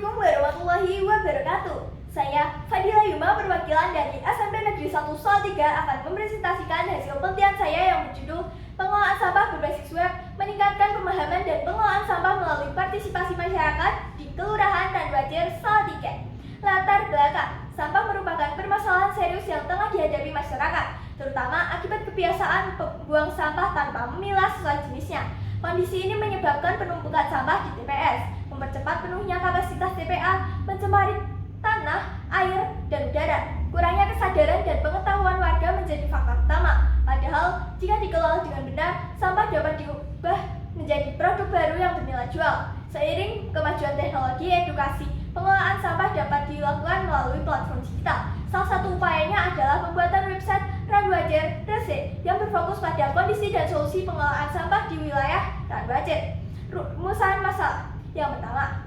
Assalamualaikum warahmatullahi wabarakatuh. Saya Fadila Yuma, perwakilan dari SMP Negeri 1 Salatiga, akan mempresentasikan hasil penelitian saya yang berjudul Pengelolaan Sampah Berbasis Web, Meningkatkan Pemahaman dan Pengelolaan Sampah Melalui Partisipasi Masyarakat di Kelurahan Randuajer, Salatiga. Latar belakang, sampah merupakan permasalahan serius yang tengah dihadapi masyarakat, terutama akibat kebiasaan membuang sampah tanpa memilah sesuai jenisnya. Kondisi ini menyebabkan penumpukan sampah di TPS, mempercepat penuhnya kapasitas TPA, mencemari tanah, air, dan udara. Kurangnya kesadaran dan pengetahuan warga menjadi faktor utama. Padahal, jika dikelola dengan benar, sampah dapat diubah menjadi produk baru yang bernilai jual. Seiring kemajuan teknologi edukasi, pengelolaan sampah dapat dilakukan melalui platform digital. Salah satu upayanya adalah pembuatan website Randuajer RC yang berfokus pada kondisi dan solusi pengelolaan sampah di wilayah Randuajer. Rumusan masalah yang pertama,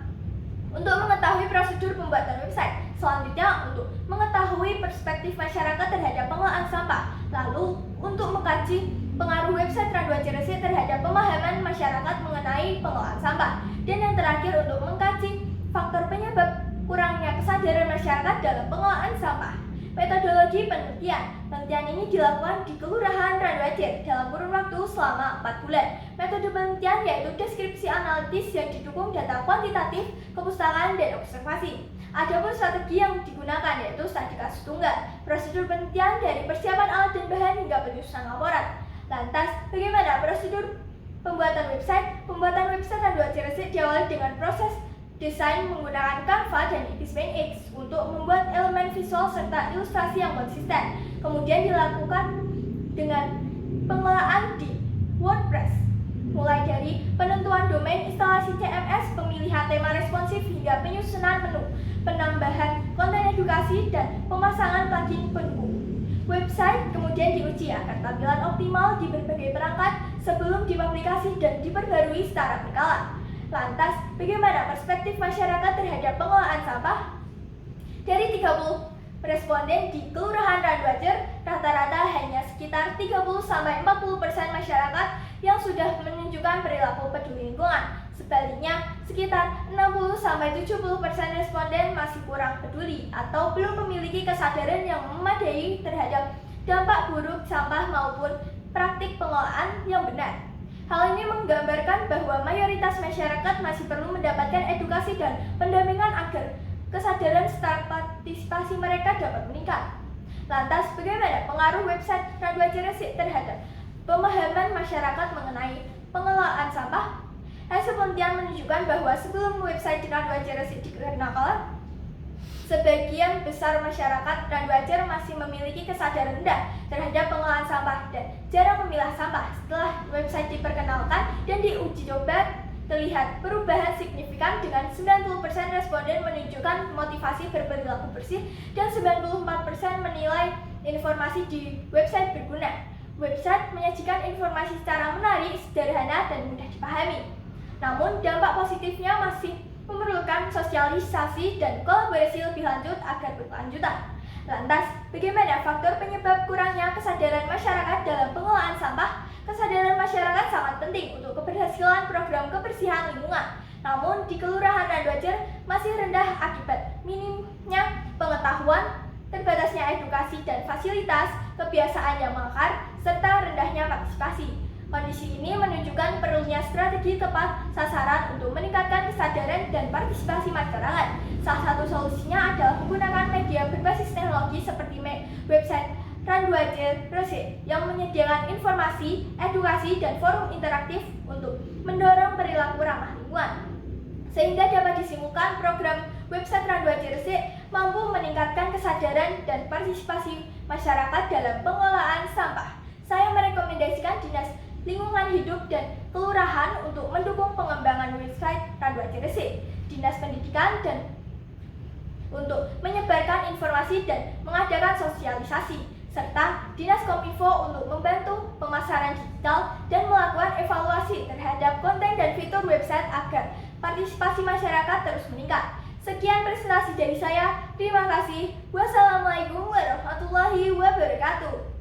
untuk mengetahui prosedur pembuatan website. Selanjutnya, untuk mengetahui perspektif masyarakat terhadap pengelolaan sampah. Lalu, untuk mengkaji pengaruh website Randuajer RC terhadap pemahaman masyarakat mengenai pengelolaan sampah. Dan yang terakhir, untuk mengkaji faktor penyebab kurangnya kesadaran masyarakat dalam pengelolaan sampah. Metodologi penelitian. Penelitian ini dilakukan di Kelurahan Randuajer dalam kurun waktu selama 4 bulan. Metode penelitian yaitu deskripsi analitis yang didukung data kuantitatif, kepustakaan, dan observasi. Adapun strategi yang digunakan yaitu studi kasus tunggal. Prosedur penelitian dari persiapan alat dan bahan hingga penyusunan laporan. Lantas, bagaimana prosedur pembuatan website? Pembuatan website Randuajer RC diawali dengan proses desain menggunakan Canva dan X untuk membuat elemen visual serta ilustrasi yang konsisten. Kemudian dilakukan dengan pengelolaan di WordPress, mulai dari penentuan domain, instalasi CMS, pemilihan tema responsif, hingga penyusunan menu, penambahan konten edukasi, dan pemasangan plugin pendukung. Website kemudian diuji agar tampilan optimal di berbagai perangkat sebelum dipublikasi dan diperbarui secara berkala. Lantas, bagaimana perspektif masyarakat terhadap pengelolaan sampah? Dari 30 responden di Kelurahan Randuajer, rata-rata hanya sekitar 30-40% masyarakat yang sudah menunjukkan perilaku peduli lingkungan. Sebaliknya, sekitar 60-70% responden masih kurang peduli atau belum memiliki kesadaran yang memadai terhadap dampak buruk sampah maupun praktik pengelolaan yang benar. Hal ini menggambarkan bahwa mayoritas masyarakat masih perlu mendapatkan edukasi dan pendampingan agar kesadaran serta partisipasi mereka dapat meningkat. Lantas, bagaimana pengaruh website Randuajer RC terhadap pemahaman masyarakat mengenai pengelolaan sampah? Hasil penelitian menunjukkan bahwa sebelum website Randuajer RC dikenalkan, sebagian besar masyarakat Randuajer masih memiliki kesadaran rendah terhadap pengelolaan sampah dan jarang memilah sampah. Setelah website diperkenalkan dan diuji coba, terlihat perubahan signifikan dengan 90% responden menunjukkan motivasi berperilaku bersih dan 94% menilai informasi di website berguna. Website menyajikan informasi secara menarik, sederhana, dan mudah dipahami. Namun, dampak positifnya masih memerlukan sosialisasi dan kolaborasi lebih lanjut agar berkelanjutan. Lantas, bagaimana faktor penyebab kurangnya kesadaran masyarakat dalam pengelolaan sampah? Kesadaran masyarakat sangat penting untuk keberhasilan program kebersihan lingkungan. Namun, di Kelurahan Randuajer masih rendah akibat minimnya pengetahuan, terbatasnya edukasi dan fasilitas, kebiasaan yang mengakar, serta rendahnya partisipasi. Kondisi ini menunjukkan perlunya strategi tepat sasaran untuk meningkatkan kesadaran dan partisipasi masyarakat. Salah satu solusinya adalah menggunakan media berbasis teknologi seperti website Randuajer RC yang menyediakan informasi, edukasi, dan forum interaktif untuk mendorong perilaku ramah lingkungan. Sehingga dapat disimpulkan program website Randuajer RC mampu meningkatkan kesadaran dan partisipasi masyarakat dalam pengelolaan sampah. Saya merekomendasikan Dinas Lingkungan Hidup dan Kelurahan untuk mendukung pengembangan website Randuajer RC, Dinas Pendidikan dan untuk menyebarkan informasi dan mengadakan sosialisasi, serta Dinas Kominfo untuk membantu pemasaran digital dan melakukan evaluasi terhadap konten dan fitur website agar partisipasi masyarakat terus meningkat. Sekian presentasi dari saya, terima kasih. Wassalamualaikum warahmatullahi wabarakatuh.